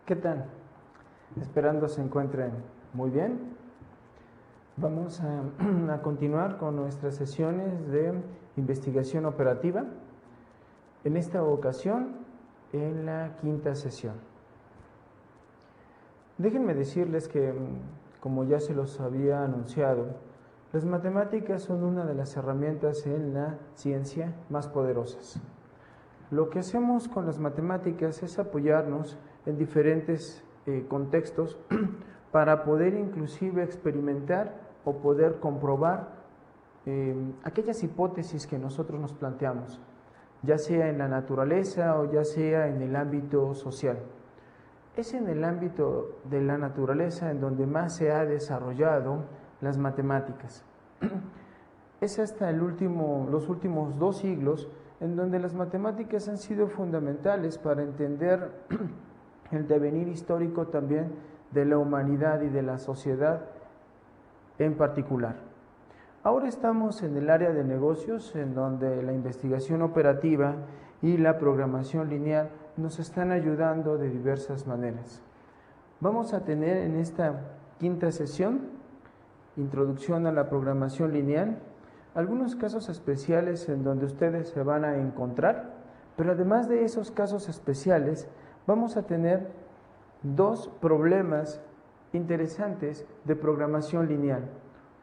¿Qué tal? Esperando se encuentren muy bien. Vamos a continuar con nuestras sesiones de investigación operativa. En esta ocasión, en la quinta sesión. Déjenme decirles que, como ya se los había anunciado, las matemáticas son una de las herramientas en la ciencia más poderosas. Lo que hacemos con las matemáticas es apoyarnos en diferentes contextos para poder inclusive experimentar o poder comprobar aquellas hipótesis que nosotros nos planteamos, ya sea en la naturaleza o ya sea en el ámbito social. Es en el ámbito de la naturaleza en donde más se ha desarrollado las matemáticas. Es hasta los últimos 2 siglos en donde las matemáticas han sido fundamentales para entender el devenir histórico también de la humanidad y de la sociedad en particular. Ahora estamos en el área de negocios, en donde la investigación operativa y la programación lineal nos están ayudando de diversas maneras. Vamos a tener en esta quinta sesión, introducción a la programación lineal, algunos casos especiales en donde ustedes se van a encontrar, pero además de esos casos especiales, vamos a tener 2 problemas interesantes de programación lineal.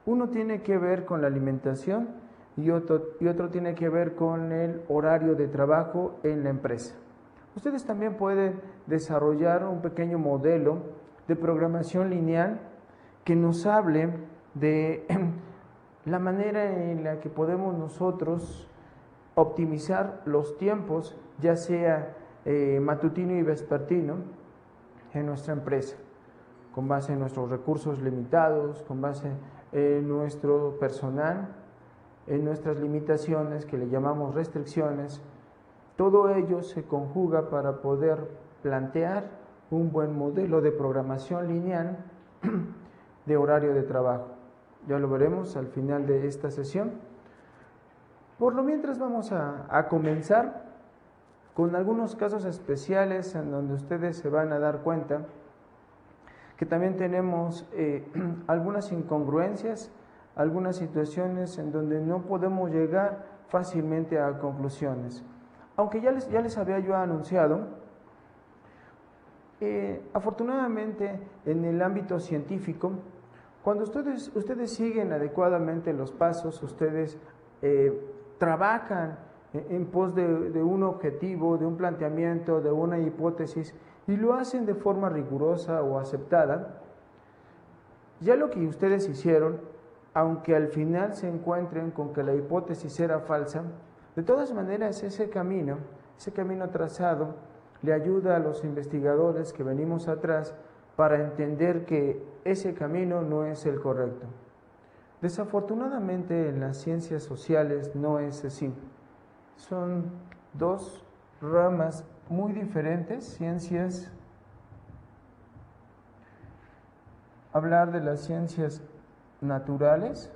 Uno tiene que ver con la alimentación y otro tiene que ver con el horario de trabajo en la empresa. Ustedes también pueden desarrollar un pequeño modelo de programación lineal que nos hable de la manera en la que podemos nosotros optimizar los tiempos, ya sea matutino y vespertino, en nuestra empresa, con base en nuestros recursos limitados, con base en nuestro personal, en nuestras limitaciones que le llamamos restricciones. Todo ello se conjuga para poder plantear un buen modelo de programación lineal de horario de trabajo. Ya lo veremos al final de esta sesión. Por lo mientras vamos a comenzar con algunos casos especiales en donde ustedes se van a dar cuenta que también tenemos algunas incongruencias, algunas situaciones en donde no podemos llegar fácilmente a conclusiones. Aunque ya les había yo anunciado, afortunadamente en el ámbito científico, cuando ustedes siguen adecuadamente los pasos, ustedes trabajan en pos de un objetivo, de un planteamiento, de una hipótesis, y lo hacen de forma rigurosa o aceptada, ya lo que ustedes hicieron, aunque al final se encuentren con que la hipótesis era falsa, de todas maneras ese camino trazado le ayuda a los investigadores que venimos atrás para entender que ese camino no es el correcto. Desafortunadamente en las ciencias sociales no es así. Son 2 ramas muy diferentes, ciencias. Hablar de las ciencias naturales,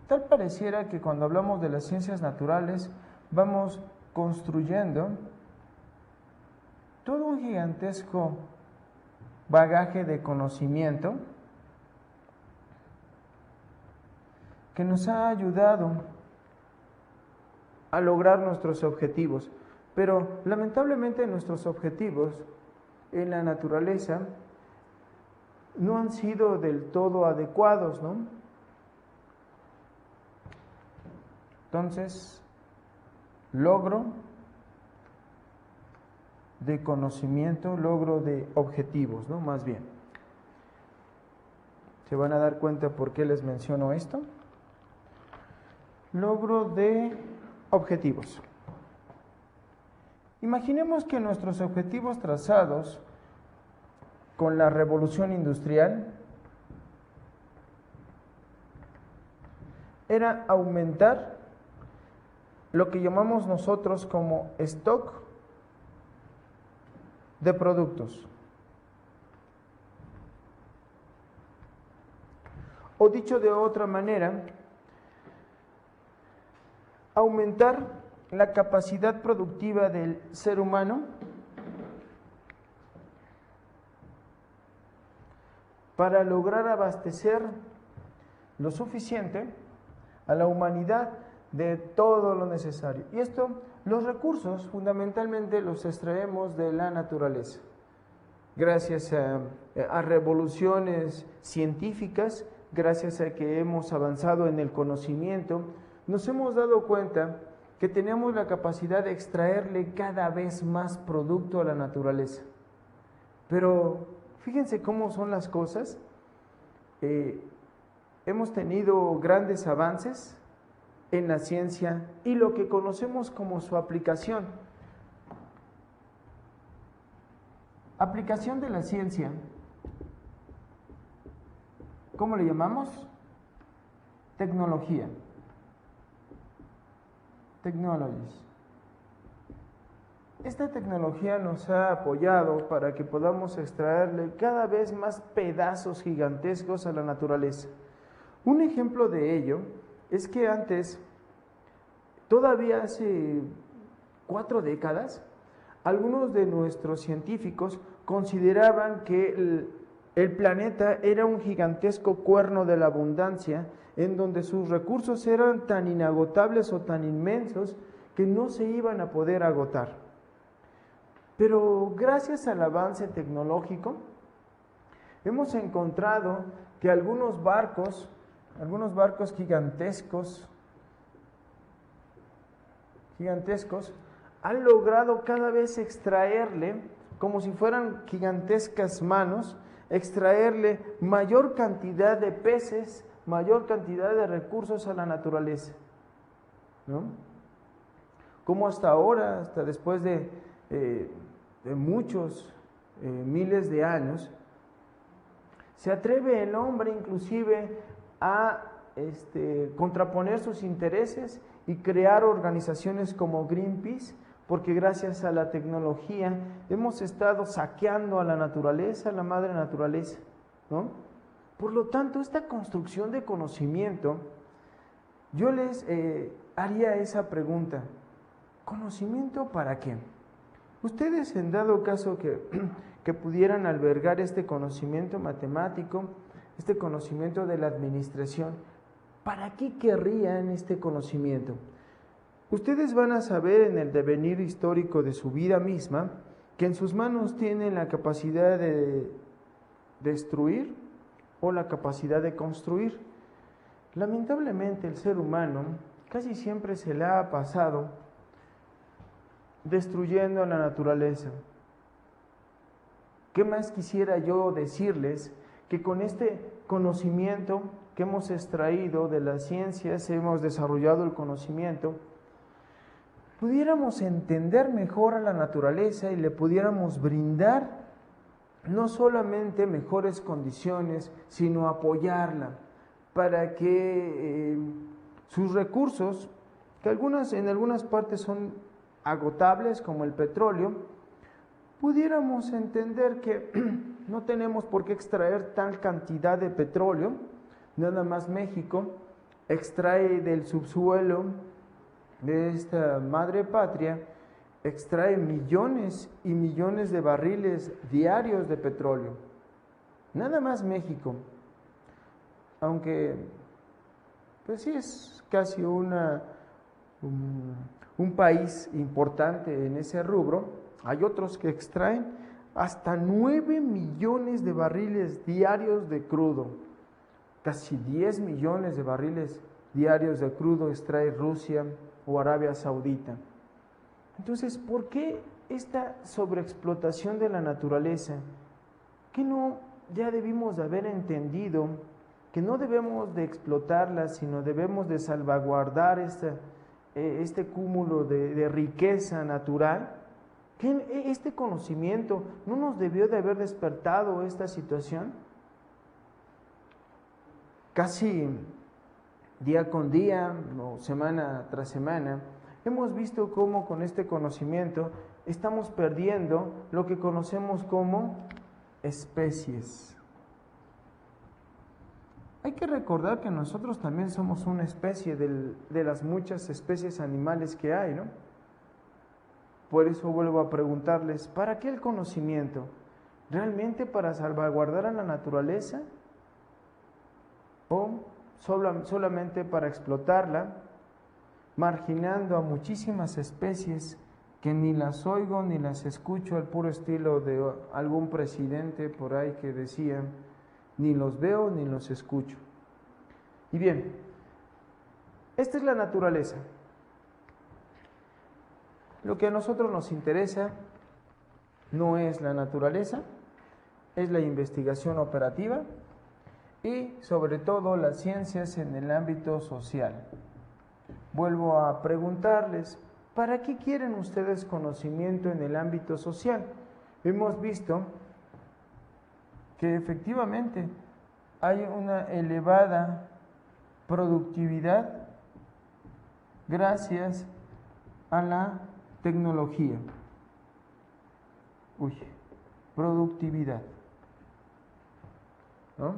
tal pareciera que cuando hablamos de las ciencias naturales vamos construyendo todo un gigantesco bagaje de conocimiento que nos ha ayudado a lograr nuestros objetivos, pero lamentablemente nuestros objetivos en la naturaleza no han sido del todo adecuados, ¿no? Entonces, logro de conocimiento, logro de objetivos, ¿no? Más bien. ¿Se van a dar cuenta por qué les menciono esto? Logro de objetivos. Imaginemos que nuestros objetivos trazados con la revolución industrial era aumentar lo que llamamos nosotros como stock de productos. O dicho de otra manera, aumentar la capacidad productiva del ser humano para lograr abastecer lo suficiente a la humanidad de todo lo necesario. Y esto, los recursos fundamentalmente los extraemos de la naturaleza. Gracias a revoluciones científicas, gracias a que hemos avanzado en el conocimiento, nos hemos dado cuenta que tenemos la capacidad de extraerle cada vez más producto a la naturaleza. Pero fíjense cómo son las cosas. Hemos tenido grandes avances en la ciencia y lo que conocemos como su aplicación. Aplicación de la ciencia. ¿Cómo le llamamos? Tecnología. Technologies. Esta tecnología nos ha apoyado para que podamos extraerle cada vez más pedazos gigantescos a la naturaleza. Un ejemplo de ello es que antes, todavía hace 4 décadas, algunos de nuestros científicos consideraban que el planeta era un gigantesco cuerno de la abundancia, en donde sus recursos eran tan inagotables o tan inmensos que no se iban a poder agotar. Pero gracias al avance tecnológico, hemos encontrado que algunos barcos gigantescos, han logrado cada vez extraerle, como si fueran gigantescas manos, extraerle mayor cantidad de peces, mayor cantidad de recursos a la naturaleza, ¿no? Como hasta ahora, hasta después de muchos miles de años, se atreve el hombre inclusive a contraponer sus intereses y crear organizaciones como Greenpeace, porque gracias a la tecnología hemos estado saqueando a la naturaleza, a la madre naturaleza, ¿no? Por lo tanto, esta construcción de conocimiento, yo les haría esa pregunta: ¿conocimiento para qué? Ustedes, en dado caso que pudieran albergar este conocimiento matemático, este conocimiento de la administración, ¿para qué querrían este conocimiento? Ustedes van a saber en el devenir histórico de su vida misma que en sus manos tienen la capacidad de destruir o la capacidad de construir. Lamentablemente, el ser humano casi siempre se le ha pasado destruyendo a la naturaleza. ¿Qué más quisiera yo decirles? Que con este conocimiento que hemos extraído de las ciencias, hemos desarrollado el conocimiento, pudiéramos entender mejor a la naturaleza y le pudiéramos brindar no solamente mejores condiciones, sino apoyarla para que sus recursos, que en algunas partes son agotables, como el petróleo, pudiéramos entender que no tenemos por qué extraer tal cantidad de petróleo. Nada más México extrae del subsuelo de esta madre patria, extrae millones y millones de barriles diarios de petróleo. Nada más México. Aunque, pues sí, es casi un país importante en ese rubro, hay otros que extraen hasta 9 millones de barriles diarios de crudo. Casi 10 millones de barriles diarios de crudo extrae Rusia o Arabia Saudita. Entonces, ¿por qué esta sobreexplotación de la naturaleza? ¿Qué no ya debimos de haber entendido que no debemos de explotarla, sino debemos de salvaguardar este cúmulo de riqueza natural? ¿Que este conocimiento no nos debió de haber despertado esta situación? Casi día con día o semana tras semana hemos visto cómo con este conocimiento estamos perdiendo lo que conocemos como especies. Hay que recordar que nosotros también somos una especie de las muchas especies animales que hay, ¿no? Por eso vuelvo a preguntarles, ¿para qué el conocimiento? realmente para salvaguardar a la naturaleza o solamente para explotarla, marginando a muchísimas especies que ni las oigo ni las escucho, al puro estilo de algún presidente por ahí que decía, ni los veo ni los escucho. Y bien, esta es la naturaleza. Lo que a nosotros nos interesa no es la naturaleza, es la investigación operativa y sobre todo las ciencias en el ámbito social. Vuelvo a preguntarles, ¿para qué quieren ustedes conocimiento en el ámbito social? Hemos visto que efectivamente hay una elevada productividad gracias a la tecnología. Productividad, ¿no?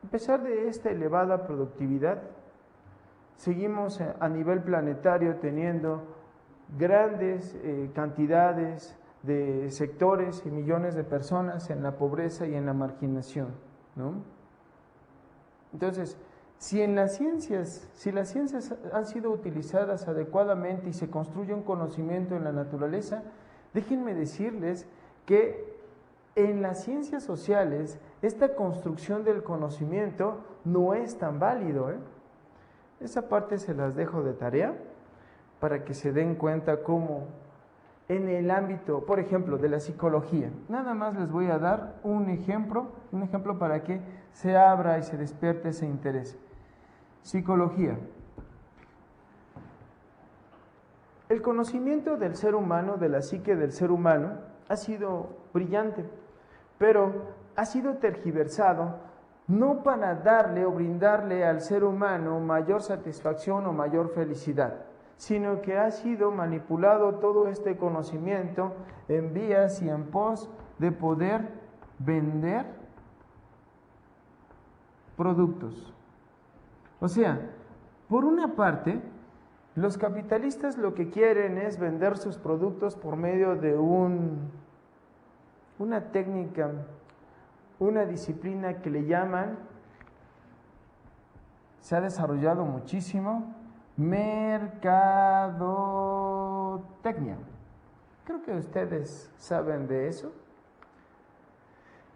A pesar de esta elevada productividad, seguimos a nivel planetario teniendo grandes cantidades de sectores y millones de personas en la pobreza y en la marginación, ¿no? Entonces, si las ciencias han sido utilizadas adecuadamente y se construye un conocimiento en la naturaleza, déjenme decirles que en las ciencias sociales esta construcción del conocimiento no es tan válido, ¿eh? Esa parte se las dejo de tarea para que se den cuenta cómo en el ámbito, por ejemplo, de la psicología, nada más les voy a dar un ejemplo para que se abra y se despierte ese interés. Psicología. El conocimiento del ser humano, de la psique del ser humano, ha sido brillante, pero ha sido tergiversado no para darle o brindarle al ser humano mayor satisfacción o mayor felicidad, sino que ha sido manipulado todo este conocimiento en vías y en pos de poder vender productos. O sea, por una parte, los capitalistas lo que quieren es vender sus productos por medio de una técnica, una disciplina que le llaman, se ha desarrollado muchísimo, mercadotecnia. Creo que ustedes saben de eso.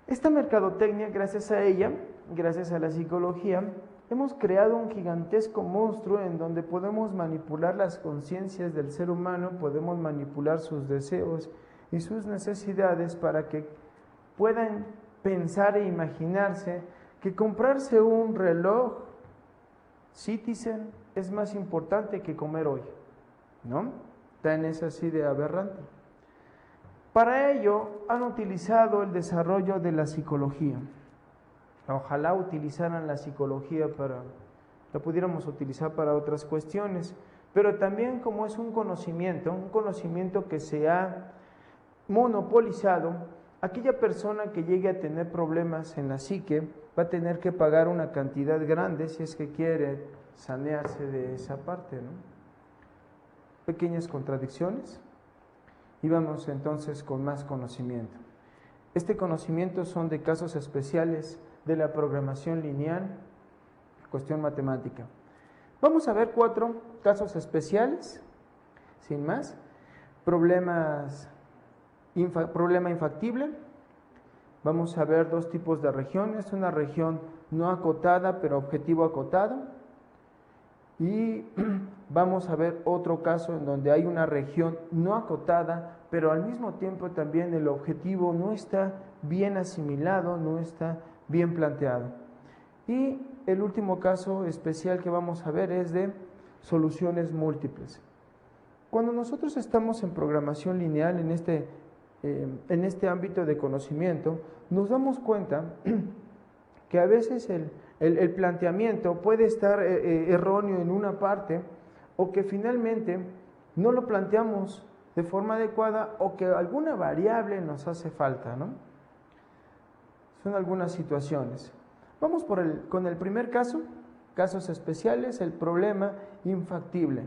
Esta mercadotecnia, gracias a ella, gracias a la psicología, hemos creado un gigantesco monstruo en donde podemos manipular las conciencias del ser humano, podemos manipular sus deseos y sus necesidades para que puedan pensar e imaginarse que comprarse un reloj Citizen es más importante que comer hoy, ¿no? Tan es así de aberrante. Para ello han utilizado el desarrollo de la psicología. Ojalá utilizaran la psicología la pudiéramos utilizar para otras cuestiones, pero también como es un conocimiento que se ha monopolizado, aquella persona que llegue a tener problemas en la psique va a tener que pagar una cantidad grande si es que quiere sanearse de esa parte, ¿no? Pequeñas contradicciones. Y vamos entonces con más conocimiento. Este conocimiento son de casos especiales de la programación lineal, cuestión matemática. Vamos a ver 4 casos especiales, sin más. Problema infactible. Vamos a ver 2 tipos de regiones, una región no acotada pero objetivo acotado. Y vamos a ver otro caso en donde hay una región no acotada, pero al mismo tiempo también el objetivo no está bien asimilado, no está bien planteado. Y el último caso especial que vamos a ver es de soluciones múltiples. Cuando nosotros estamos en programación lineal, en este ámbito de conocimiento, nos damos cuenta que a veces el planteamiento puede estar erróneo en una parte, o que finalmente no lo planteamos de forma adecuada, o que alguna variable nos hace falta, ¿no? Son algunas situaciones. Vamos con el primer caso, casos especiales, el problema infactible.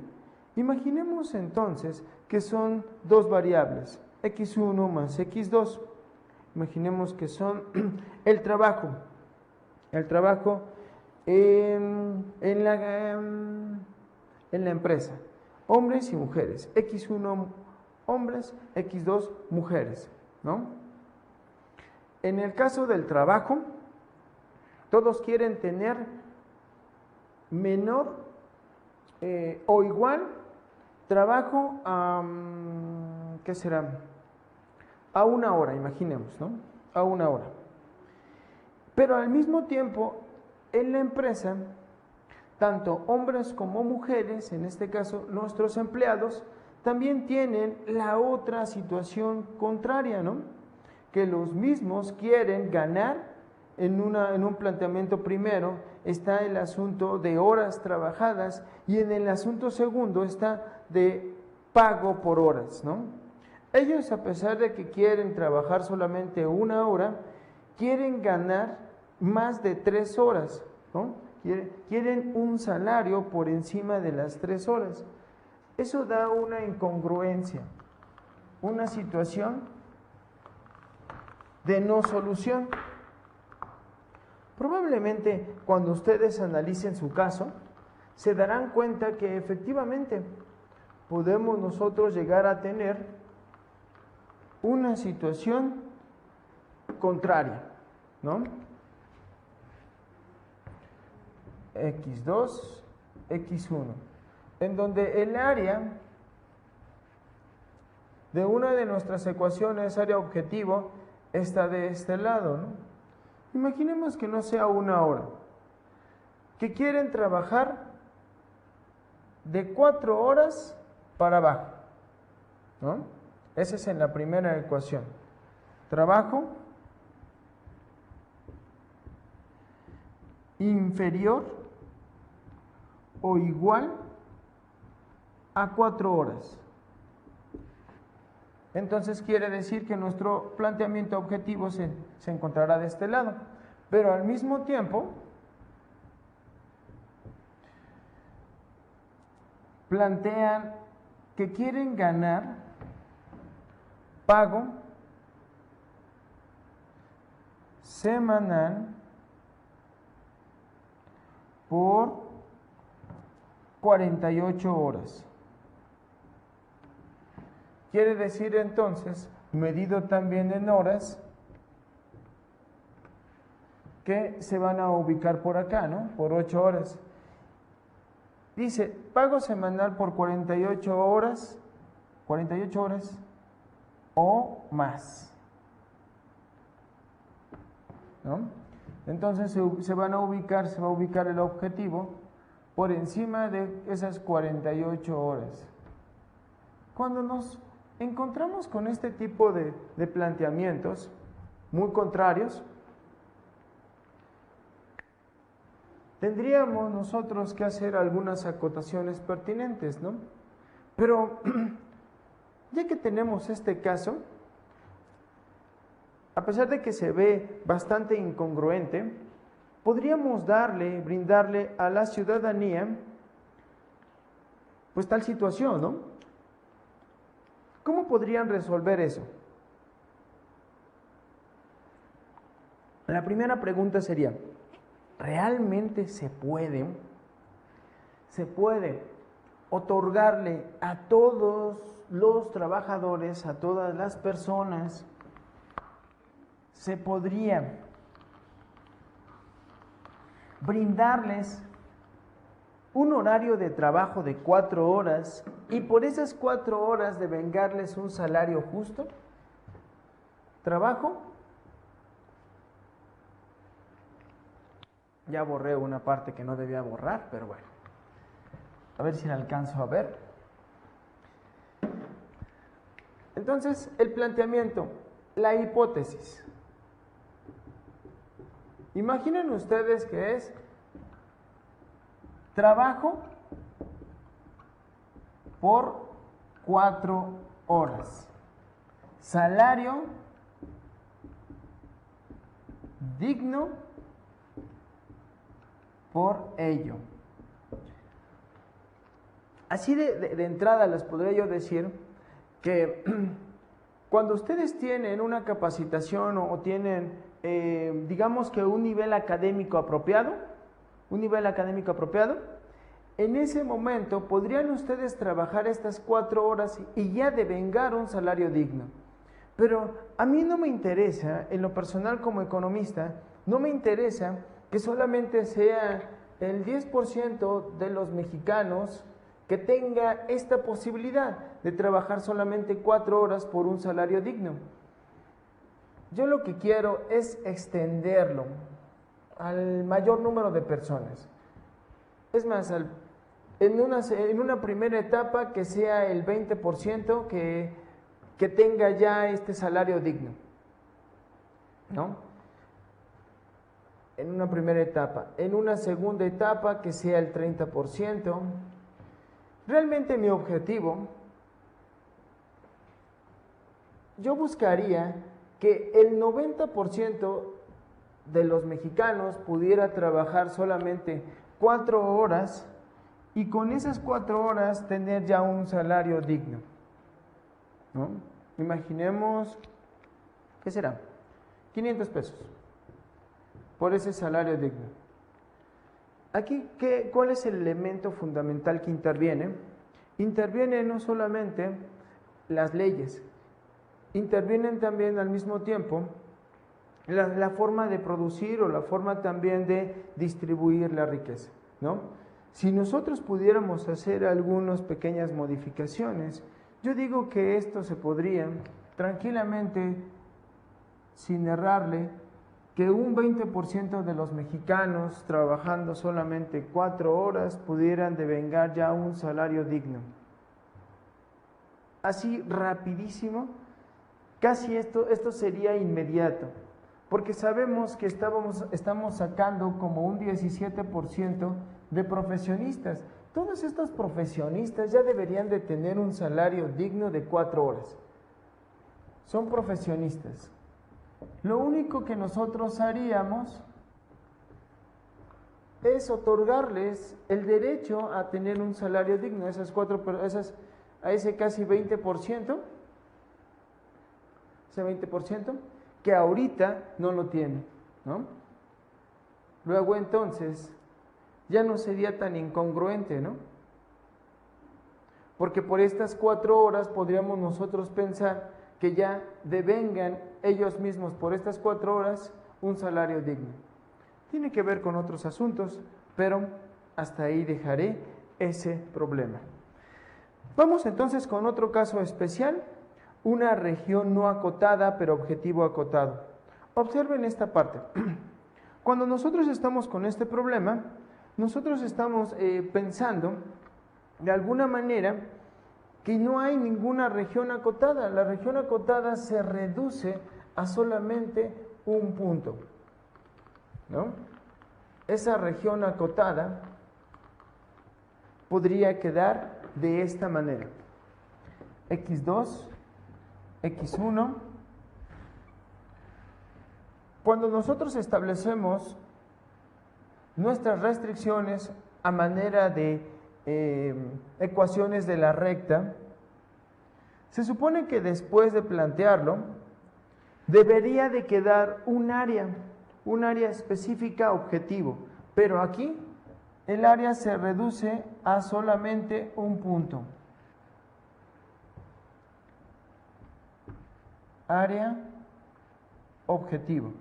Imaginemos entonces que son 2 variables. x1 más x2. Imaginemos que son el trabajo en la empresa, hombres y mujeres, x1 hombres, x2 mujeres, ¿no? En el caso del trabajo, todos quieren tener menor o igual trabajo a, ¿qué será? A 1 hora, imaginemos, ¿no? A 1 hora. Pero al mismo tiempo, en la empresa, tanto hombres como mujeres, en este caso nuestros empleados, también tienen la otra situación contraria, ¿no? Que los mismos quieren ganar. En un planteamiento primero está el asunto de horas trabajadas y en el asunto segundo está de pago por horas, ¿no? Ellos, a pesar de que quieren trabajar solamente 1 hora, quieren ganar más de 3 horas, ¿no? Quieren un salario por encima de las 3 horas. Eso da una incongruencia, una situación de no solución. Probablemente cuando ustedes analicen su caso, se darán cuenta que efectivamente podemos nosotros llegar a tener una situación contraria, ¿no? x2, x1, en donde el área de una de nuestras ecuaciones, área objetivo, está de este lado, ¿no? Imaginemos que no sea 1 hora, que quieren trabajar de 4 horas para abajo, ¿no? Esa es en la primera ecuación. Trabajo inferior o igual a 4 horas. Entonces quiere decir que nuestro planteamiento objetivo se encontrará de este lado, pero al mismo tiempo plantean que quieren ganar pago semanal por 48 horas. Quiere decir entonces, medido también en horas, que se van a ubicar por acá, ¿no? Por 8 horas. Dice, pago semanal por 48 horas o más, ¿no? Entonces se va a ubicar el objetivo por encima de esas 48 horas. Cuando nos encontramos con este tipo de planteamientos muy contrarios, tendríamos nosotros que hacer algunas acotaciones pertinentes, ¿no? Pero ya que tenemos este caso, a pesar de que se ve bastante incongruente, podríamos brindarle a la ciudadanía pues tal situación, ¿no? ¿Cómo podrían resolver eso? La primera pregunta sería, ¿realmente se puede otorgarle a todos los trabajadores, a todas las personas, se podría brindarles un horario de trabajo de 4 horas y por esas 4 horas devengarles un salario justo? ¿Trabajo? Ya borré una parte que no debía borrar, pero bueno. A ver si la alcanzo a ver. Entonces, el planteamiento, la hipótesis. Imaginen ustedes que es trabajo por 4 horas. Salario digno por ello. Así de entrada les podría yo decir que Cuando ustedes tienen una capacitación o tienen, digamos que un nivel académico apropiado, en ese momento podrían ustedes trabajar estas 4 horas y ya devengar un salario digno. Pero a mí no me interesa, en lo personal como economista, no me interesa que solamente sea el 10% de los mexicanos que tenga esta posibilidad de trabajar solamente 4 horas por un salario digno. Yo lo que quiero es extenderlo al mayor número de personas. Es más, en una primera etapa que sea el 20% que tenga ya este salario digno, ¿no? En una primera etapa. En una segunda etapa que sea el 30%. Realmente mi objetivo, yo buscaría que el 90% de los mexicanos pudiera trabajar solamente 4 horas y con esas 4 horas tener ya un salario digno, ¿no? Imaginemos, ¿qué será? 500 pesos por ese salario digno. Aquí, ¿cuál es el elemento fundamental que interviene? Interviene no solamente las leyes, intervienen también al mismo tiempo la forma de producir o la forma también de distribuir la riqueza, ¿no? Si nosotros pudiéramos hacer algunas pequeñas modificaciones, yo digo que esto se podría tranquilamente, sin errarle, que un 20% de los mexicanos trabajando solamente 4 horas pudieran devengar ya un salario digno. Así rapidísimo, casi esto sería inmediato, porque sabemos que estamos sacando como un 17% de profesionistas. Todos estos profesionistas ya deberían de tener un salario digno de 4 horas. Son profesionistas. Lo único que nosotros haríamos es otorgarles el derecho a tener un salario digno, a ese casi 20%, ese 20% que ahorita no lo tiene, ¿no? Luego entonces ya no sería tan incongruente, ¿no? Porque por estas 4 horas podríamos nosotros pensar que ya devengan ellos mismos por estas 4 horas un salario digno. Tiene que ver con otros asuntos, pero hasta ahí dejaré ese problema. Vamos entonces con otro caso especial, una región no acotada, pero objetivo acotado. Observen esta parte. Cuando nosotros estamos con este problema, nosotros estamos pensando de alguna manera que no hay ninguna región acotada. La región acotada se reduce a solamente un punto, ¿no? Esa región acotada podría quedar de esta manera: X2, X1. Cuando nosotros establecemos nuestras restricciones a manera de ecuaciones de la recta, se supone que después de plantearlo debería de quedar un área específica objetivo, pero aquí el área se reduce a solamente un punto. Área objetivo.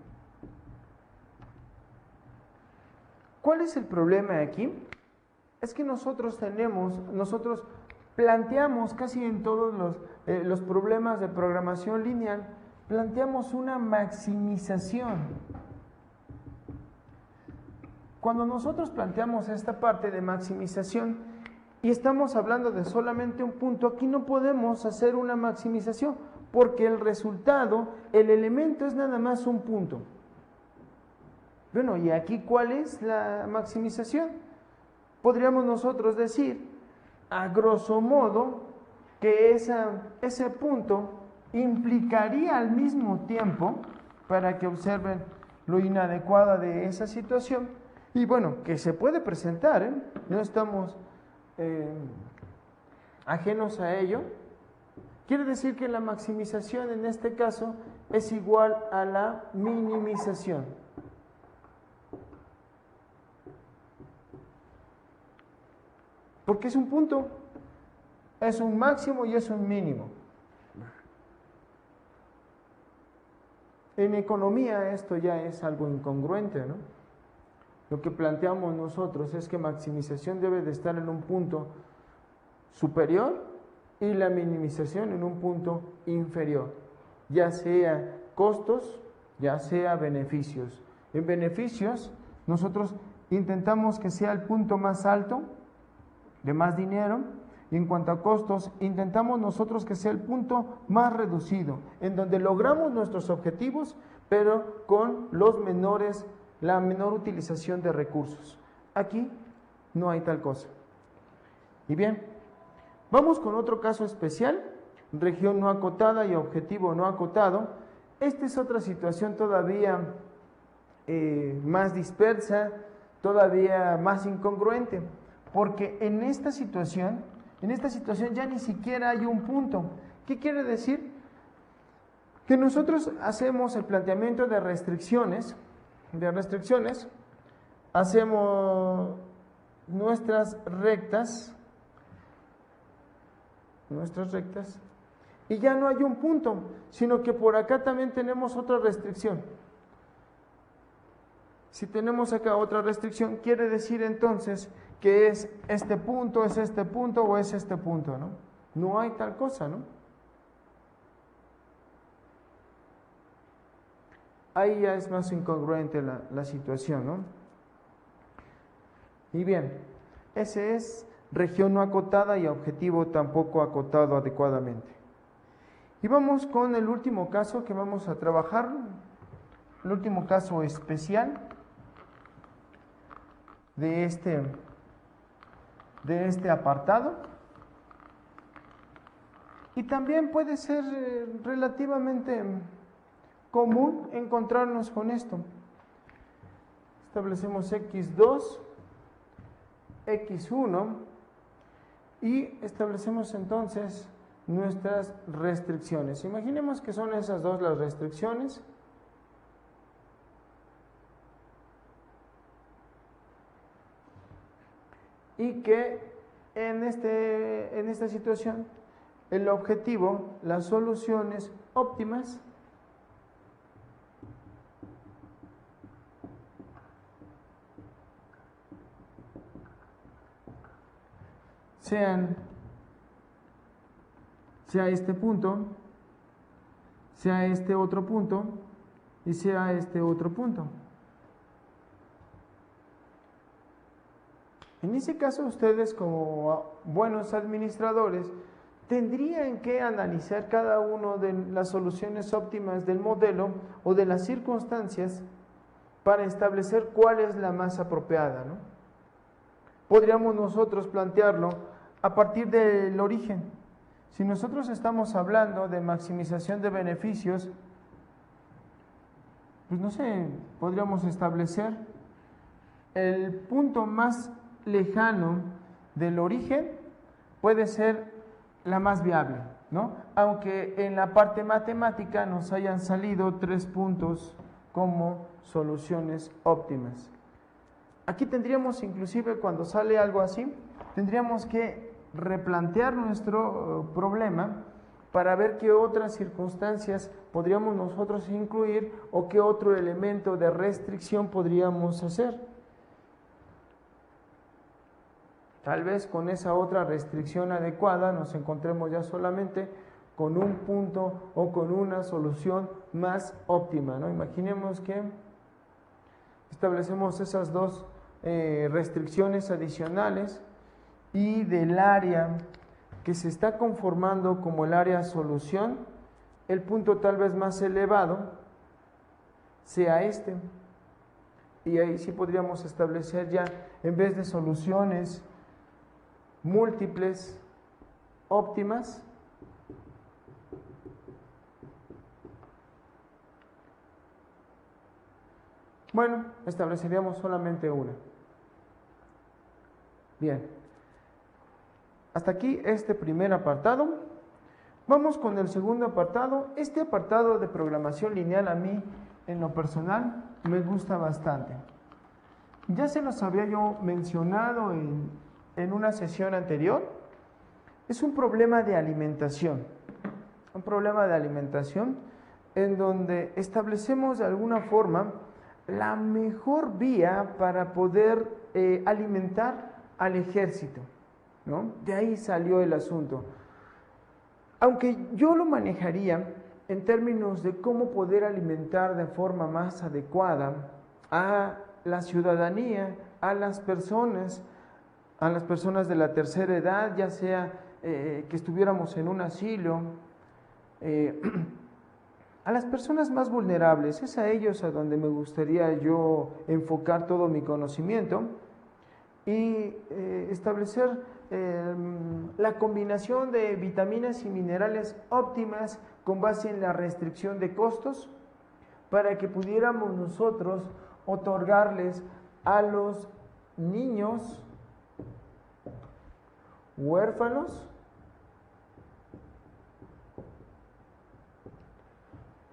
¿Cuál es el problema aquí? Es que nosotros planteamos casi en todos los problemas de programación lineal, planteamos una maximización. Cuando nosotros planteamos esta parte de maximización y estamos hablando de solamente un punto, aquí no podemos hacer una maximización porque el resultado, el elemento es nada más un punto. Bueno, ¿y aquí cuál es la maximización? Podríamos nosotros decir, a grosso modo, que ese punto implicaría al mismo tiempo, para que observen lo inadecuada de esa situación, y bueno, que se puede presentar, ¿eh? No estamos ajenos a ello, que Quiere decir que la maximización en este caso es igual a la minimización. Porque es un punto, es un máximo y es un mínimo. En economía esto ya es algo incongruente, ¿no? Lo que planteamos nosotros es que maximización debe de estar en un punto superior y la minimización en un punto inferior, ya sea costos, ya sea beneficios. En beneficios, nosotros intentamos que sea el punto más alto, de más dinero, y en cuanto a costos, intentamos nosotros que sea el punto más reducido, en donde logramos nuestros objetivos, pero con la menor utilización de recursos. Aquí no hay tal cosa. Y bien, vamos con otro caso especial, región no acotada y objetivo no acotado. Esta es otra situación todavía más dispersa, todavía más incongruente, porque en esta situación ya ni siquiera hay un punto. ¿Qué quiere decir? Que nosotros hacemos el planteamiento de restricciones, hacemos nuestras rectas, y ya no hay un punto, sino que por acá también tenemos otra restricción. Si tenemos acá otra restricción, quiere decir entonces que es este punto o es este punto, ¿no? No hay tal cosa, ¿no? Ahí ya es más incongruente la situación, ¿no? Y bien, ese es región no acotada y objetivo tampoco acotado adecuadamente. Y vamos con el último caso que vamos a trabajar, el último caso especial de este apartado. Y también puede ser relativamente común encontrarnos con esto. Establecemos x2, x1 y establecemos entonces nuestras restricciones. Imaginemos que son esas dos las restricciones. Y que en esta situación el objetivo, las soluciones óptimas sea este punto, sea este otro punto y sea este otro punto. En ese caso, ustedes como buenos administradores tendrían que analizar cada una de las soluciones óptimas del modelo o de las circunstancias para establecer cuál es la más apropiada, ¿no? Podríamos nosotros plantearlo a partir del origen. Si nosotros estamos hablando de maximización de beneficios, pues no sé, podríamos establecer el punto más lejano del origen puede ser la más viable, ¿no? Aunque en la parte matemática nos hayan salido 3 puntos como soluciones óptimas. Aquí tendríamos, inclusive cuando sale algo así, tendríamos que replantear nuestro problema para ver qué otras circunstancias podríamos nosotros incluir o qué otro elemento de restricción podríamos hacer. Tal vez con esa otra restricción adecuada nos encontremos ya solamente con un punto o con una solución más óptima, ¿no? Imaginemos que establecemos esas dos restricciones adicionales y del área que se está conformando como el área solución, el punto tal vez más elevado sea este. Y ahí sí podríamos establecer ya, en vez de soluciones múltiples óptimas, bueno, estableceríamos solamente una. Bien, hasta aquí este primer apartado. Vamos con el segundo apartado. Este apartado de programación lineal a mí, en lo personal, me gusta bastante. Ya se los había yo mencionado en una sesión anterior. Es un problema de alimentación. Un problema de alimentación en donde establecemos de alguna forma la mejor vía para poder alimentar al ejército, ¿no? De ahí salió el asunto. Aunque yo lo manejaría en términos de cómo poder alimentar de forma más adecuada a la ciudadanía, a las personas de la tercera edad, ya sea que estuviéramos en un asilo, a las personas más vulnerables, es a ellos a donde me gustaría yo enfocar todo mi conocimiento y establecer la combinación de vitaminas y minerales óptimas con base en la restricción de costos para que pudiéramos nosotros otorgarles a los niños huérfanos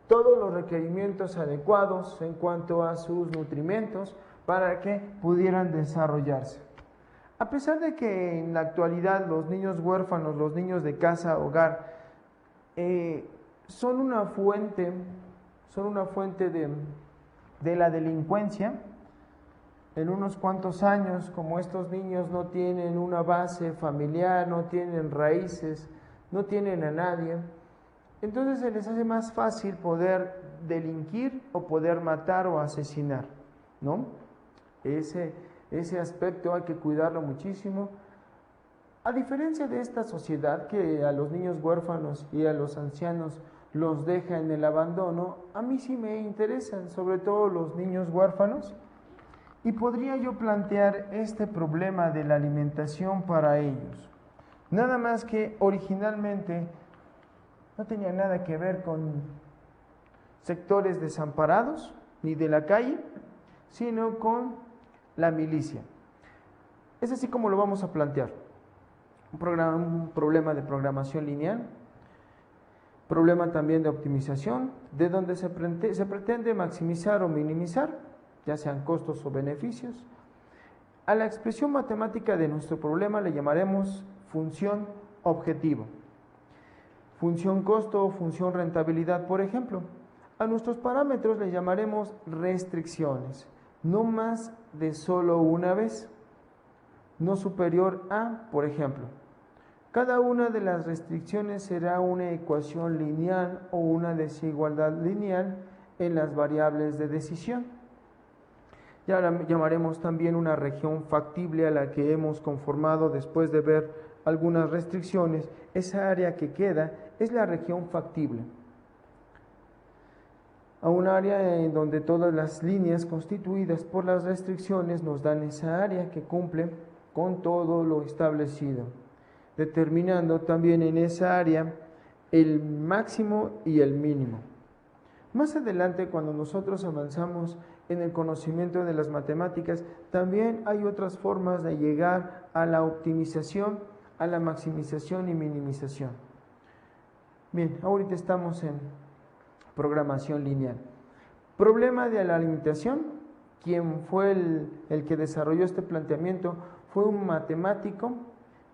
todos los requerimientos adecuados en cuanto a sus nutrimentos para que pudieran desarrollarse. A pesar de que en la actualidad los niños huérfanos, los niños de casa, hogar, son una fuente de la delincuencia, en unos cuantos años, como estos niños no tienen una base familiar, no tienen raíces, no tienen a nadie, entonces se les hace más fácil poder delinquir o poder matar o asesinar, ¿no? Ese aspecto hay que cuidarlo muchísimo. A diferencia de esta sociedad que a los niños huérfanos y a los ancianos los deja en el abandono, a mí sí me interesan, sobre todo los niños huérfanos, y podría yo plantear este problema de la alimentación para ellos. Nada más que originalmente no tenía nada que ver con sectores desamparados ni de la calle, sino con la milicia. Es así como lo vamos a plantear. Un problema de programación lineal, problema también de optimización, de donde se pretende maximizar o minimizar, ya sean costos o beneficios. A la expresión matemática de nuestro problema le llamaremos función objetivo. Función costo o función rentabilidad, por ejemplo. A nuestros parámetros le llamaremos restricciones, no más de solo una vez, no superior a, por ejemplo. Cada una de las restricciones será una ecuación lineal o una desigualdad lineal en las variables de decisión. Ya la llamaremos también una región factible a la que hemos conformado después de ver algunas restricciones. Esa área que queda es la región factible. A un área en donde todas las líneas constituidas por las restricciones nos dan esa área que cumple con todo lo establecido, determinando también en esa área el máximo y el mínimo. Más adelante, cuando nosotros avanzamos en el conocimiento de las matemáticas, también hay otras formas de llegar a la optimización, a la maximización y minimización. Bien, ahorita estamos en programación lineal. Problema de la alimentación. Quien fue el que desarrolló este planteamiento fue un matemático,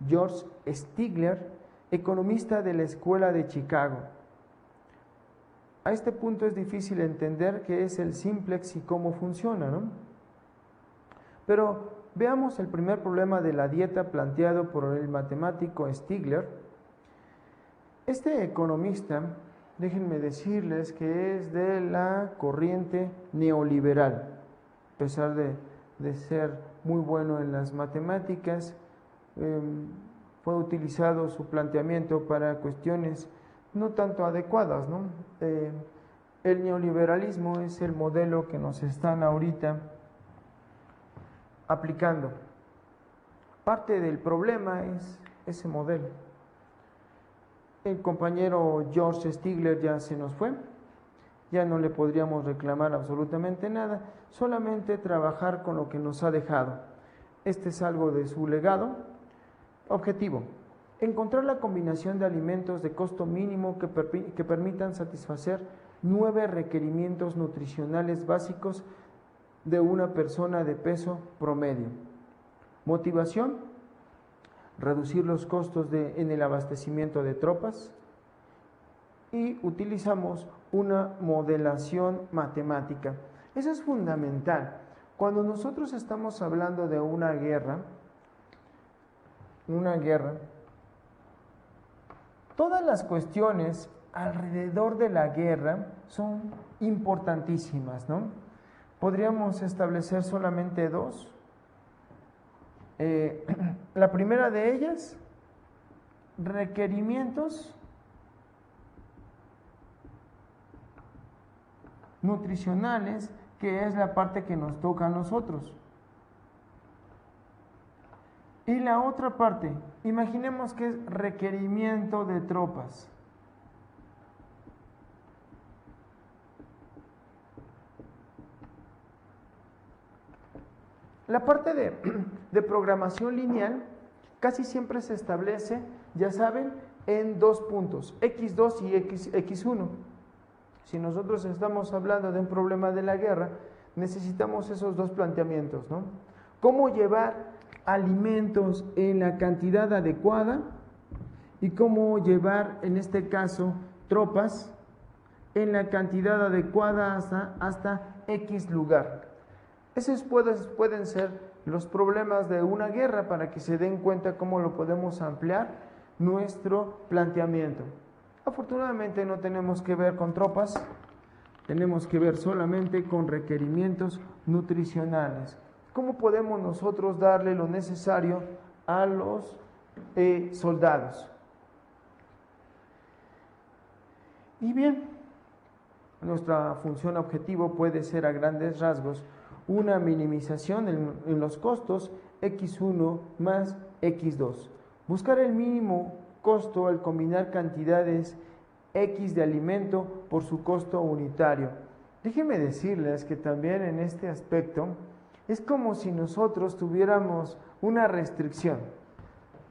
George Stigler, economista de la Escuela de Chicago. A este punto es difícil entender qué es el simplex y cómo funciona, ¿no? Pero veamos el primer problema de la dieta planteado por el matemático Stigler. Este economista, déjenme decirles que es de la corriente neoliberal, a pesar de ser muy bueno en las matemáticas, fue utilizado su planteamiento para cuestiones no tanto adecuadas, ¿no? El neoliberalismo es el modelo que nos están ahorita aplicando. Parte del problema es ese modelo. El compañero George Stigler ya se nos fue, ya no le podríamos reclamar absolutamente nada, solamente trabajar con lo que nos ha dejado. Este es algo de su legado. Objetivo. Encontrar la combinación de alimentos de costo mínimo que permitan satisfacer 9 requerimientos nutricionales básicos de una persona de peso promedio. Motivación: reducir los costos en el abastecimiento de tropas. Y utilizamos una modelación matemática. Eso es fundamental. Cuando nosotros estamos hablando de una guerra, todas las cuestiones alrededor de la guerra son importantísimas, ¿no? Podríamos establecer solamente dos. La primera de ellas, requerimientos nutricionales, que es la parte que nos toca a nosotros. Y la otra parte, imaginemos que es requerimiento de tropas. La parte de programación lineal casi siempre se establece, ya saben, en dos puntos, x2 y x1. Si nosotros estamos hablando de un problema de la guerra, necesitamos esos dos planteamientos, ¿no? ¿Cómo llevar alimentos en la cantidad adecuada? Y cómo llevar, en este caso, tropas en la cantidad adecuada hasta X lugar. Esos pueden ser los problemas de una guerra, para que se den cuenta cómo lo podemos ampliar nuestro planteamiento. Afortunadamente no tenemos que ver con tropas, tenemos que ver solamente con requerimientos nutricionales. ¿Cómo podemos nosotros darle lo necesario a los soldados? Y bien, nuestra función objetivo puede ser, a grandes rasgos, una minimización en los costos X1 más X2. Buscar el mínimo costo al combinar cantidades X de alimento por su costo unitario. Déjenme decirles que también en este aspecto es como si nosotros tuviéramos una restricción.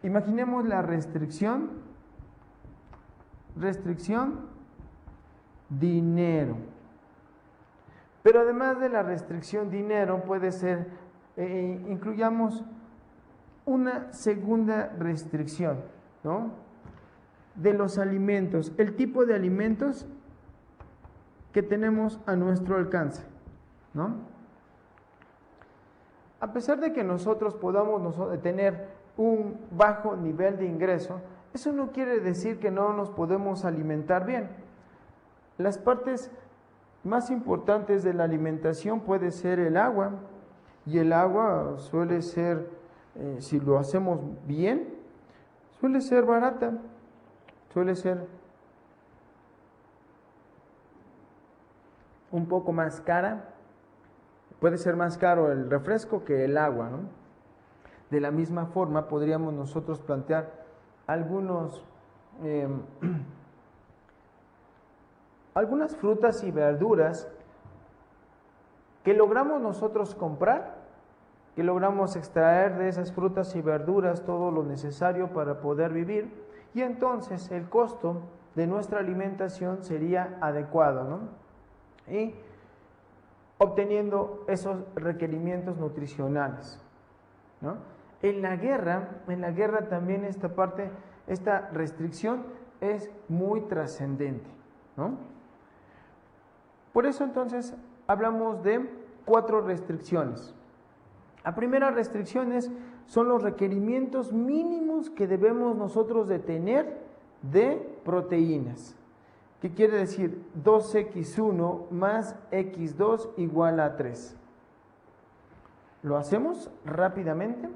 Imaginemos la restricción dinero. Pero además de la restricción dinero, puede ser, incluyamos una segunda restricción, ¿no? De los alimentos, el tipo de alimentos que tenemos a nuestro alcance, ¿no? A pesar de que nosotros podamos tener un bajo nivel de ingreso, eso no quiere decir que no nos podemos alimentar bien. Las partes más importantes de la alimentación puede ser el agua, y el agua suele ser, si lo hacemos bien, suele ser barata, suele ser un poco más cara. Puede ser más caro el refresco que el agua, ¿no? De la misma forma podríamos nosotros plantear algunas frutas y verduras que logramos nosotros comprar, que logramos extraer de esas frutas y verduras todo lo necesario para poder vivir, y entonces el costo de nuestra alimentación sería adecuado, ¿no? Y obteniendo esos requerimientos nutricionales, ¿no? En la guerra también esta restricción es muy trascendente, ¿no? Por eso entonces hablamos de 4 restricciones. La primera restricción son los requerimientos mínimos que debemos nosotros de tener de proteínas. ¿Qué quiere decir? 2x1 más x2 igual a 3. ¿Lo hacemos rápidamente?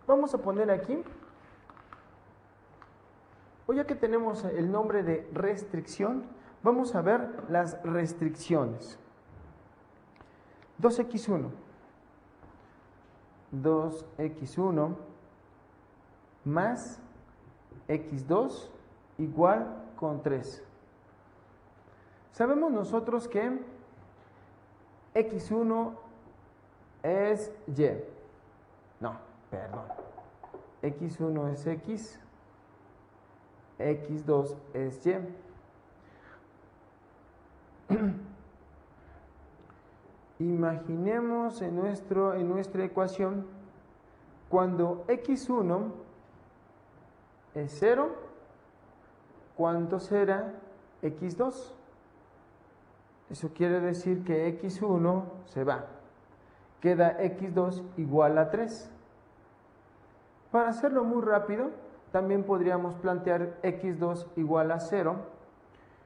Vamos a poner aquí, o ya que tenemos el nombre de restricción, vamos a ver las restricciones. 2x1 más x2 igual con 3. Sabemos nosotros que x1 es y. No, perdón. x1 es x, x2 es y. Imaginemos en nuestra ecuación, cuando x1 es 0, ¿cuánto será x2? Eso quiere decir que x1 se va. Queda x2 igual a 3. Para hacerlo muy rápido, también podríamos plantear x2 igual a 0.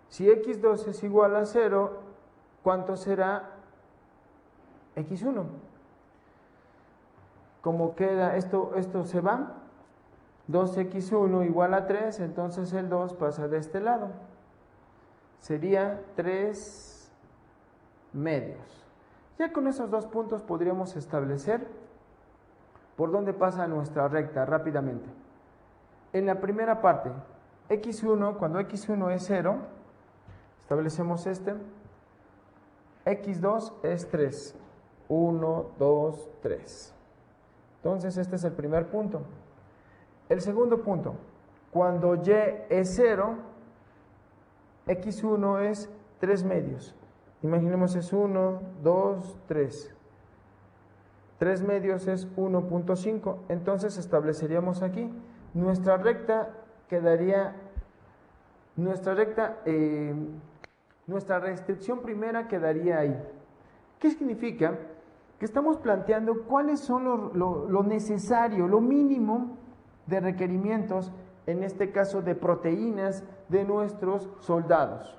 Si x2 es igual a 0, ¿cuánto será x1? Como queda esto se va, 2x1 igual a 3, entonces el 2 pasa de este lado. Sería 3 medios. Ya con esos dos puntos podríamos establecer por dónde pasa nuestra recta rápidamente. En la primera parte, x1, cuando x1 es 0, establecemos x2 es 3, 1, 2, 3. Entonces este es el primer punto. El segundo punto, cuando y es 0, x1 es 3 medios. Imaginemos es 1, 2, 3. 3 medios es 1.5. Entonces estableceríamos aquí, nuestra restricción primera quedaría ahí. ¿Qué significa? Que estamos planteando cuáles son lo necesario, lo mínimo de requerimientos, en este caso de proteínas de nuestros soldados.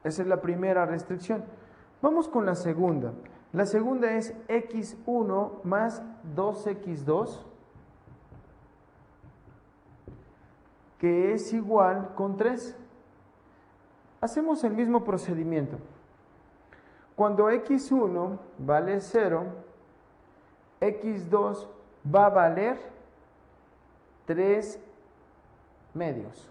Esa es la primera restricción. Vamos con la segunda. La segunda es x1 más 2x2, que es igual con 3. Hacemos el mismo procedimiento. Cuando x1 vale 0, x2 va a valer 3 medios.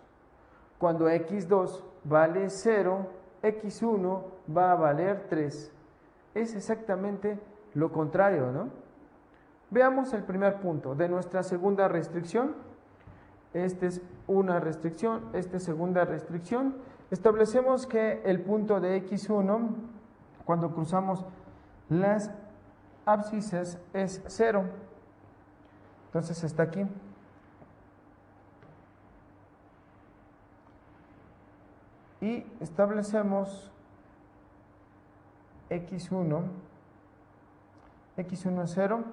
Cuando x2 vale 0, x1 va a valer 3. Es exactamente lo contrario, ¿no? Veamos el primer punto de nuestra segunda restricción. Esta es una restricción, esta es segunda restricción. Establecemos que el punto de x1, cuando cruzamos las abscisas, es 0. Entonces está aquí. Y establecemos x1 es 0,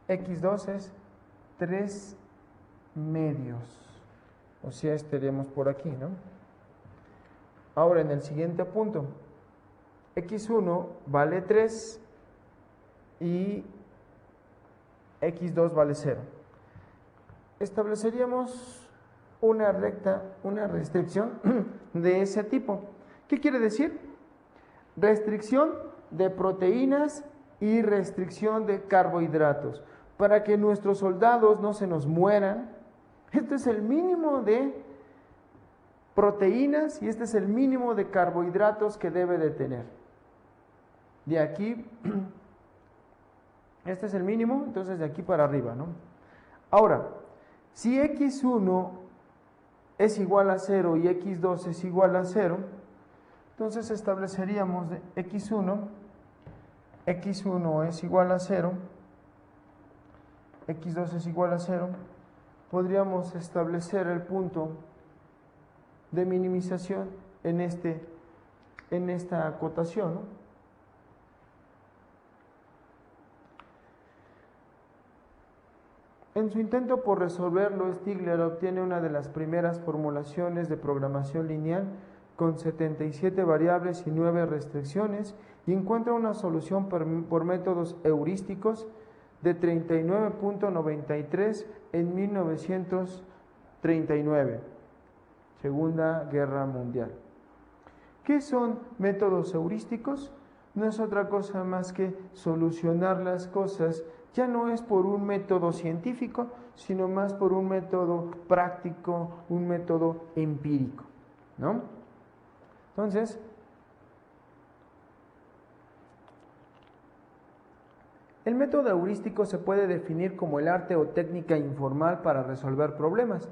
x2 es 3 medios. O sea, estaríamos por aquí, ¿no? Ahora en el siguiente punto, x1 vale 3 y x2 vale 0. Estableceríamos una restricción de ese tipo. ¿Qué quiere decir? Restricción de proteínas y restricción de carbohidratos. Para que nuestros soldados no se nos mueran, este es el mínimo de proteínas y este es el mínimo de carbohidratos que debe de tener. De aquí, este es el mínimo, entonces de aquí para arriba, ¿no? Ahora, si x1 es igual a 0 y x2 es igual a 0, entonces estableceríamos de x1 es igual a 0, x2 es igual a 0, podríamos establecer el punto de minimización en esta acotación, ¿no? En su intento por resolverlo, Stigler obtiene una de las primeras formulaciones de programación lineal con 77 variables y 9 restricciones y encuentra una solución por métodos heurísticos de 39.93 en 1939, Segunda Guerra Mundial. ¿Qué son métodos heurísticos? No es otra cosa más que solucionar las cosas. Ya no es por un método científico, sino más por un método práctico, un método empírico, ¿no? Entonces, El método heurístico se puede definir como el arte o técnica informal para resolver problemas.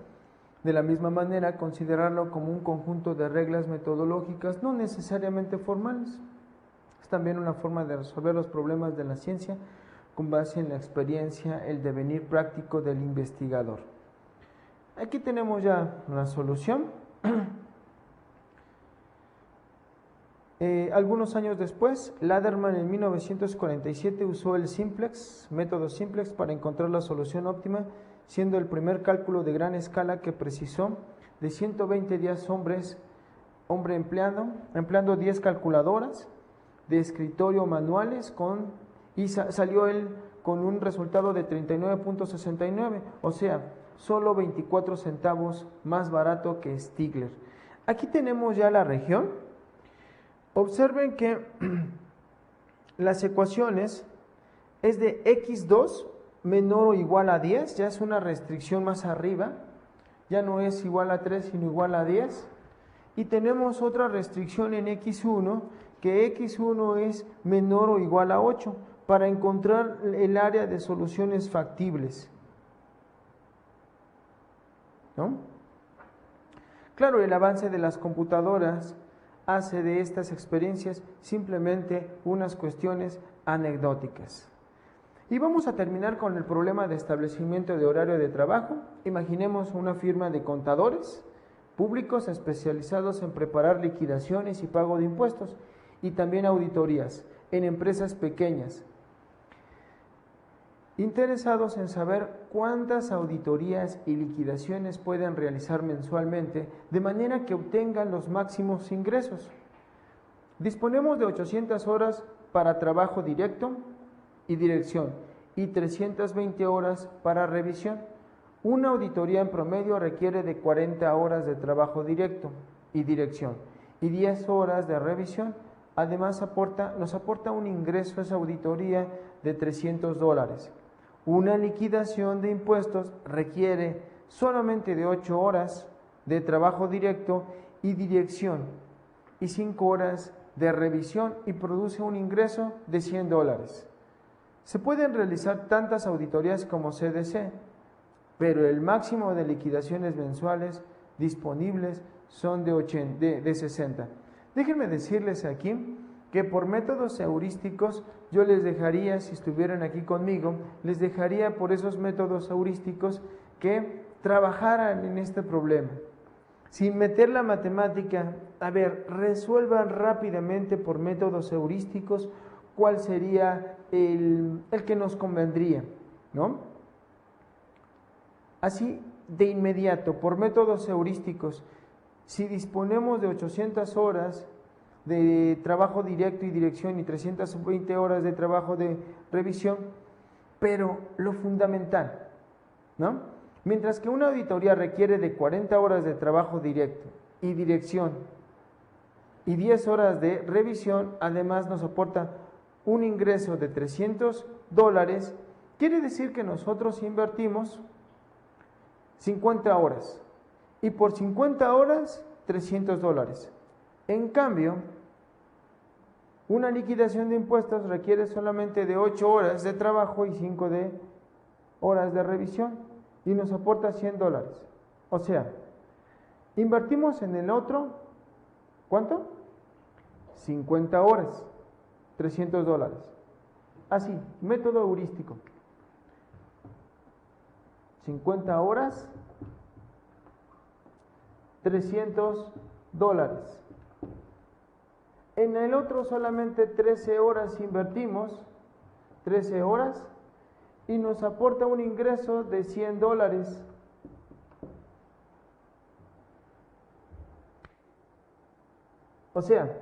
De la misma manera, considerarlo como un conjunto de reglas metodológicas no necesariamente formales. Es también una forma de resolver los problemas de la ciencia con base en la experiencia, el devenir práctico del investigador. Aquí tenemos ya la solución. Algunos años después, Laderman en 1947 usó el método simplex para encontrar la solución óptima, siendo el primer cálculo de gran escala que precisó de 120 días empleando 10 calculadoras de escritorio manuales y salió él con un resultado de 39.69, o sea, solo 24 centavos más barato que Stigler. Aquí tenemos ya la región. Observen que las ecuaciones es de x2 menor o igual a 10, ya es una restricción más arriba, ya no es igual a 3 sino igual a 10, y tenemos otra restricción en x1, que x1 es menor o igual a 8, para encontrar el área de soluciones factibles, ¿no? Claro, el avance de las computadoras hace de estas experiencias simplemente unas cuestiones anecdóticas. Y vamos a terminar con el problema de establecimiento de horario de trabajo. Imaginemos una firma de contadores públicos especializados en preparar liquidaciones y pago de impuestos y también auditorías en empresas pequeñas, interesados en saber cuántas auditorías y liquidaciones pueden realizar mensualmente de manera que obtengan los máximos ingresos. Disponemos de 800 horas para trabajo directo y dirección y 320 horas para revisión. Una auditoría en promedio requiere de 40 horas de trabajo directo y dirección y 10 horas de revisión. Además nos aporta un ingreso esa auditoría de $300. Una liquidación de impuestos requiere solamente de 8 horas de trabajo directo y dirección y 5 horas de revisión y produce un ingreso de $100. Se pueden realizar tantas auditorías como se desee, pero el máximo de liquidaciones mensuales disponibles son de 60. Déjenme decirles aquí que por métodos heurísticos yo les dejaría, si estuvieran aquí conmigo, les dejaría por esos métodos heurísticos que trabajaran en este problema. Sin meter la matemática, resuelvan rápidamente por métodos heurísticos cuál sería el que nos convendría, ¿no? Así, de inmediato, por métodos heurísticos, si disponemos de 800 horas de trabajo directo y dirección y 320 horas de trabajo de revisión, pero lo fundamental, ¿no? Mientras que una auditoría requiere de 40 horas de trabajo directo y dirección y 10 horas de revisión, además nos aporta un ingreso de $300, quiere decir que nosotros invertimos 50 horas y por 50 horas $300. En cambio, una liquidación de impuestos requiere solamente de 8 horas de trabajo y 5 horas de revisión y nos aporta $100. O sea, invertimos en el otro, ¿cuánto? 50 horas, $300. Así, método heurístico. 50 horas, $300. En el otro solamente 13 horas invertimos, 13 horas, y nos aporta un ingreso de $100. O sea,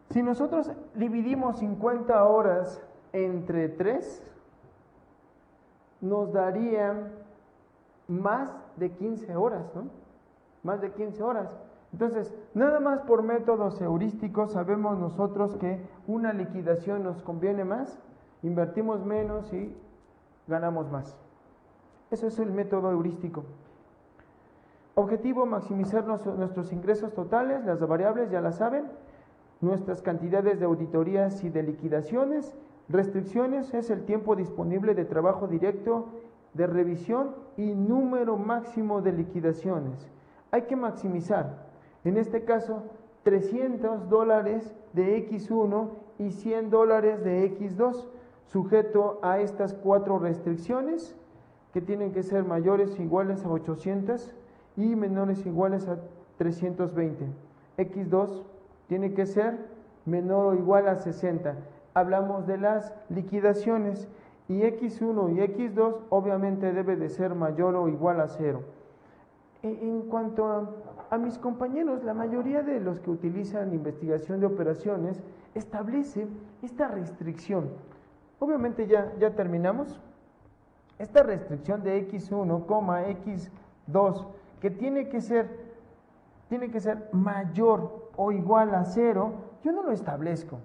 si nosotros dividimos 50 horas entre 3, nos darían más de 15 horas, ¿no? Más de 15 horas. Entonces, nada más por métodos heurísticos sabemos nosotros que una liquidación nos conviene más, invertimos menos y ganamos más. Eso es el método heurístico. Objetivo: maximizar nuestros ingresos totales, las variables ya las saben, nuestras cantidades de auditorías y de liquidaciones, Restricciones es el tiempo disponible de trabajo directo, de revisión y número máximo de liquidaciones. Hay que maximizar, en este caso, $300 de X1 y $100 de X2, sujeto a estas 4 restricciones, que tienen que ser mayores o iguales a 800 y menores o iguales a 320. X2 tiene que ser menor o igual a 60. Hablamos de las liquidaciones, y X1 y X2 obviamente debe de ser mayor o igual a 0. En cuanto a mis compañeros, la mayoría de los que utilizan investigación de operaciones establece esta restricción. Obviamente ya terminamos. Esta restricción de X1, X2, que tiene que ser mayor o igual a 0, yo no lo establezco.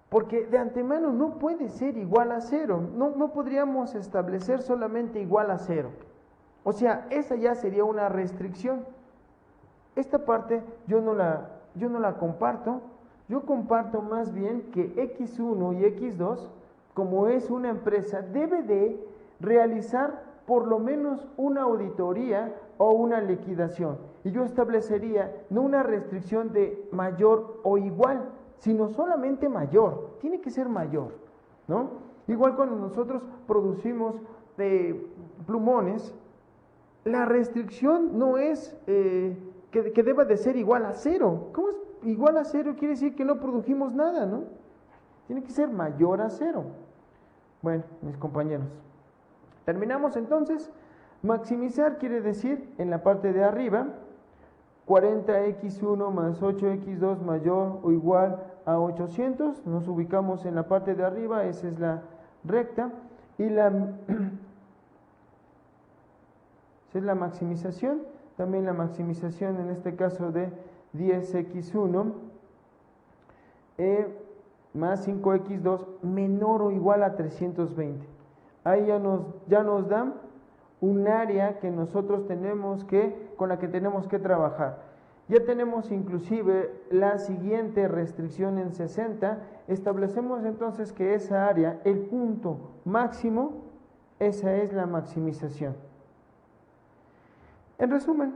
Porque de antemano no puede ser igual a 0. No podríamos establecer solamente igual a 0. O sea, esa ya sería una restricción. Esta parte yo no la comparto. Yo comparto más bien que X1 y X2, como es una empresa, debe de realizar por lo menos una auditoría o una liquidación. Y yo establecería no una restricción de mayor o igual, sino solamente mayor. Tiene que ser mayor, ¿no? Igual cuando nosotros producimos plumones, la restricción no es que deba de ser igual a 0. ¿Cómo es igual a 0? Quiere decir que no produjimos nada, ¿no? Tiene que ser mayor a 0. Bueno, mis compañeros, terminamos entonces. Maximizar quiere decir, en la parte de arriba, 40x1 más 8x2 mayor o igual a 800. Nos ubicamos en la parte de arriba, esa es la recta. Y esa es la maximización. También la maximización en este caso de 10x1 más 5x2 menor o igual a 320. Ahí ya nos dan un área que nosotros con la que tenemos que trabajar. Ya tenemos inclusive la siguiente restricción en 60. Establecemos entonces que esa área, el punto máximo, esa es la maximización. En resumen,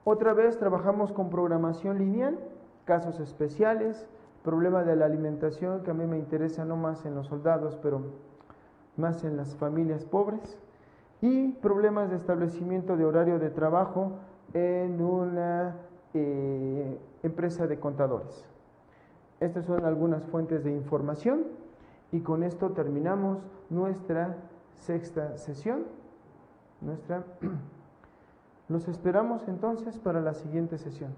otra vez trabajamos con programación lineal, casos especiales, problema de la alimentación, que a mí me interesa no más en los soldados, pero más en las familias pobres, y problemas de establecimiento de horario de trabajo en una empresa de contadores. Estas son algunas fuentes de información, y con esto terminamos nuestra sexta sesión. Los esperamos entonces para la siguiente sesión.